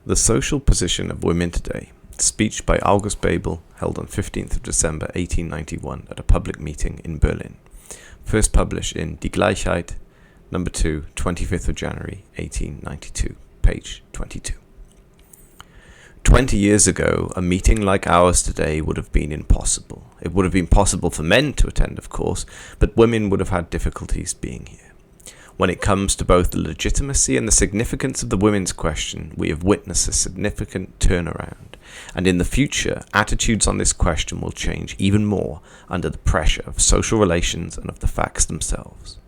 The Social Position of Women Today, speech by August Bebel, held on 15th of December 1891 at a public meeting in Berlin. First published in Die Gleichheit, number 2, 25th of January 1892, page 22. 20 years ago, a meeting like ours today would have been impossible. It would have been possible for men to attend, of course, but women would have had difficulties being here. When it comes to both the legitimacy and the significance of the women's question, we have witnessed a significant turnaround, and in the future, attitudes on this question will change even more under the pressure of social relations and of the facts themselves.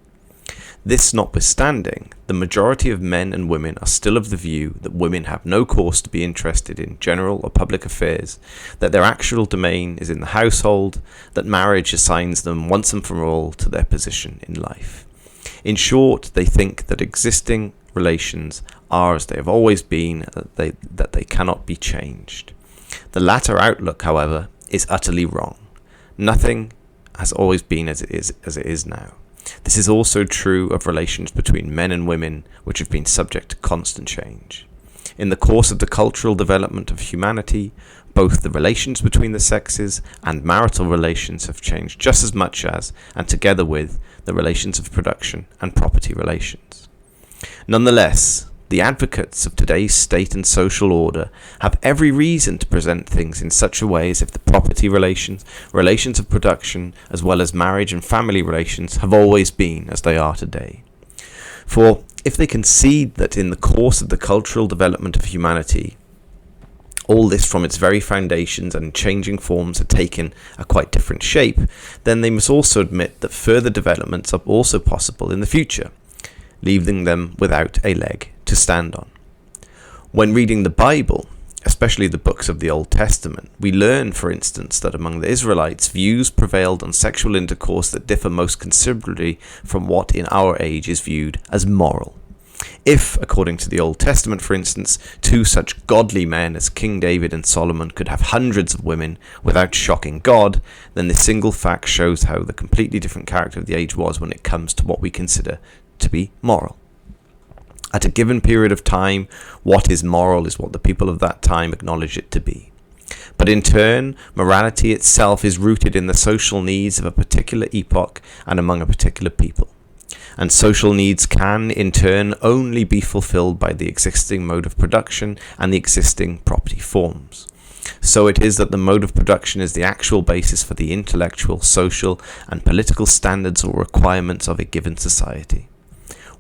This notwithstanding, the majority of men and women are still of the view that women have no cause to be interested in general or public affairs, that their actual domain is in the household, that marriage assigns them once and for all to their position in life. In short, they think that existing relations are as they have always been, that they cannot be changed. The latter outlook, however, is utterly wrong. Nothing has always been as it is now. This is also true of relations between men and women, which have been subject to constant change. In the course of the cultural development of humanity, both the relations between the sexes and marital relations have changed just as much as, and together with, the relations of production and property relations. Nonetheless, the advocates of today's state and social order have every reason to present things in such a way as if the property relations, relations of production, as well as marriage and family relations have always been as they are today. For if they concede that in the course of the cultural development of humanity, all this from its very foundations and changing forms have taken a quite different shape, then they must also admit that further developments are also possible in the future, leaving them without a leg to stand on. When reading the Bible, especially the books of the Old Testament, we learn, for instance, that among the Israelites, views prevailed on sexual intercourse that differ most considerably from what in our age is viewed as moral. If, according to the Old Testament, for instance, two such godly men as King David and Solomon could have hundreds of women without shocking God, then this single fact shows how the completely different character of the age was when it comes to what we consider to be moral. At a given period of time, what is moral is what the people of that time acknowledge it to be. But in turn, morality itself is rooted in the social needs of a particular epoch and among a particular people. And social needs can, in turn, only be fulfilled by the existing mode of production and the existing property forms. So it is that the mode of production is the actual basis for the intellectual, social, and political standards or requirements of a given society.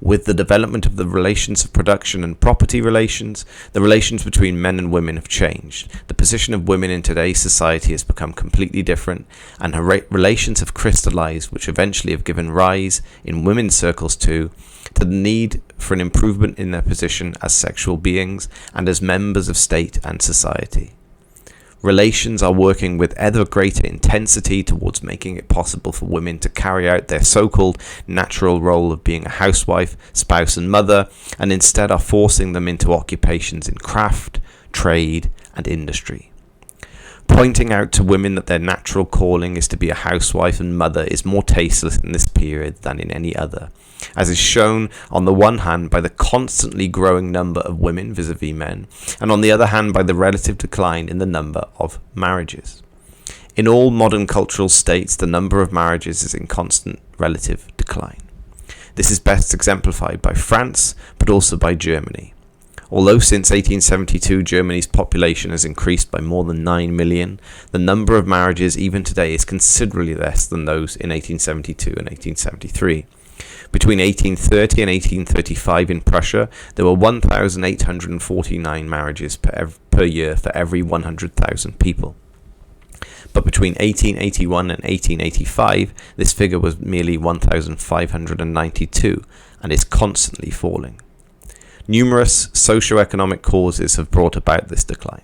With the development of the relations of production and property relations, the relations between men and women have changed. The position of women in today's society has become completely different, and her relations have crystallized, which eventually have given rise, in women's circles too, to the need for an improvement in their position as sexual beings and as members of state and society. Relations are working with ever greater intensity towards making it possible for women to carry out their so-called natural role of being a housewife, spouse and mother, and instead are forcing them into occupations in craft, trade and industry. Pointing out to women that their natural calling is to be a housewife and mother is more tasteless in this period than in any other, as is shown on the one hand by the constantly growing number of women vis-a-vis men, and on the other hand by the relative decline in the number of marriages. In all modern cultural states, the number of marriages is in constant relative decline. This is best exemplified by France, but also by Germany. Although since 1872 Germany's population has increased by more than 9 million, the number of marriages even today is considerably less than those in 1872 and 1873. Between 1830 and 1835 in Prussia, there were 1,849 marriages per year for every 100,000 people. But between 1881 and 1885, this figure was merely 1,592 and is constantly falling. Numerous socio-economic causes have brought about this decline.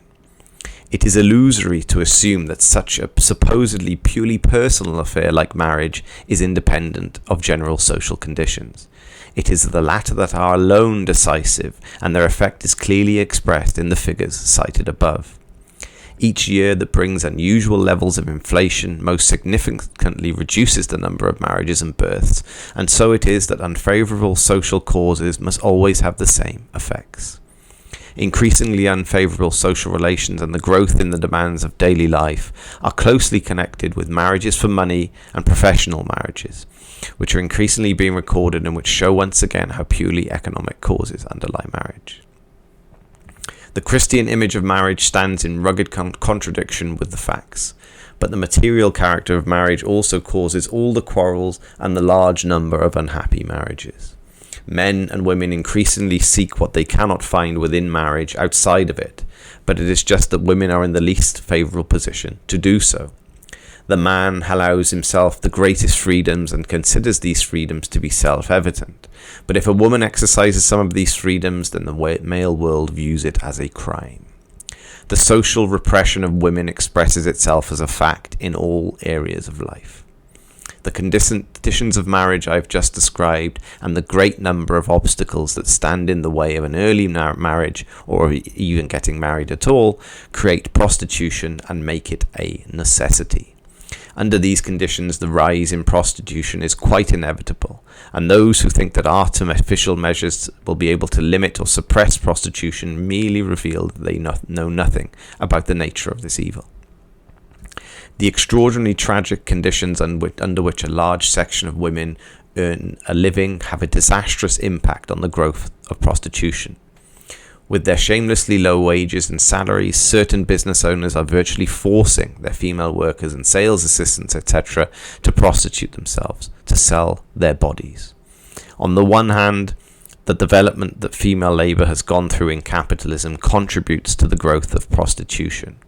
It is illusory to assume that such a supposedly purely personal affair like marriage is independent of general social conditions. It is the latter that are alone decisive, and their effect is clearly expressed in the figures cited above. Each year that brings unusual levels of inflation most significantly reduces the number of marriages and births, and so it is that unfavourable social causes must always have the same effects. increasingly unfavourable social relations and the growth in the demands of daily life are closely connected with marriages for money and professional marriages, which are increasingly being recorded and which show once again how purely economic causes underlie marriage. The Christian image of marriage stands in rugged contradiction with the facts, but the material character of marriage also causes all the quarrels and the large number of unhappy marriages. Men and women increasingly seek what they cannot find within marriage outside of it, but it is just that women are in the least favourable position to do so. The man allows himself the greatest freedoms and considers these freedoms to be self-evident. But if a woman exercises some of these freedoms, then the male world views it as a crime. The social repression of women expresses itself as a fact in all areas of life. The conditions of marriage I have just described and the great number of obstacles that stand in the way of an early marriage or even getting married at all create prostitution and make it a necessity. Under these conditions, the rise in prostitution is quite inevitable, and those who think that artificial measures will be able to limit or suppress prostitution merely reveal that they know nothing about the nature of this evil. The extraordinarily tragic conditions under which a large section of women earn a living have a disastrous impact on the growth of prostitution. With their shamelessly low wages and salaries, certain business owners are virtually forcing their female workers and sales assistants, etc., to prostitute themselves, to sell their bodies. On the one hand, the development that female labour has gone through in capitalism contributes to the growth of prostitution.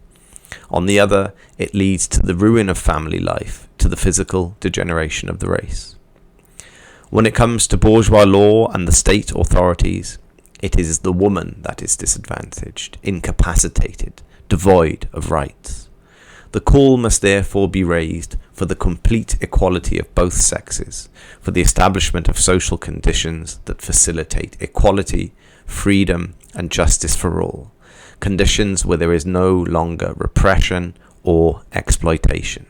On the other, it leads to the ruin of family life, to the physical degeneration of the race. When it comes to bourgeois law and the state authorities, it is the woman that is disadvantaged, incapacitated, devoid of rights. The call must therefore be raised for the complete equality of both sexes, for the establishment of social conditions that facilitate equality, freedom, and justice for all, conditions where there is no longer repression or exploitation.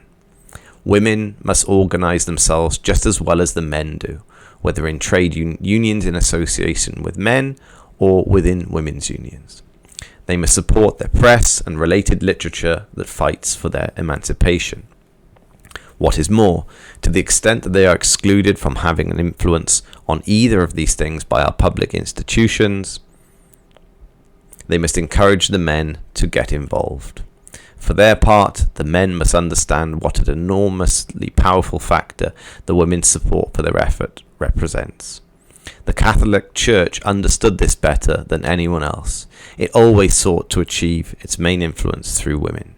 Women must organise themselves just as well as the men do, whether in trade unions in association with men or within women's unions. They must support their press and related literature that fights for their emancipation. What is more, to the extent that they are excluded from having an influence on either of these things by our public institutions, they must encourage the men to get involved. For their part, the men must understand what an enormously powerful factor the women's support for their effort represents. The Catholic Church understood this better than anyone else. It always sought to achieve its main influence through women.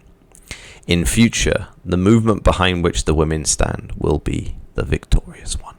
In future, the movement behind which the women stand will be the victorious one.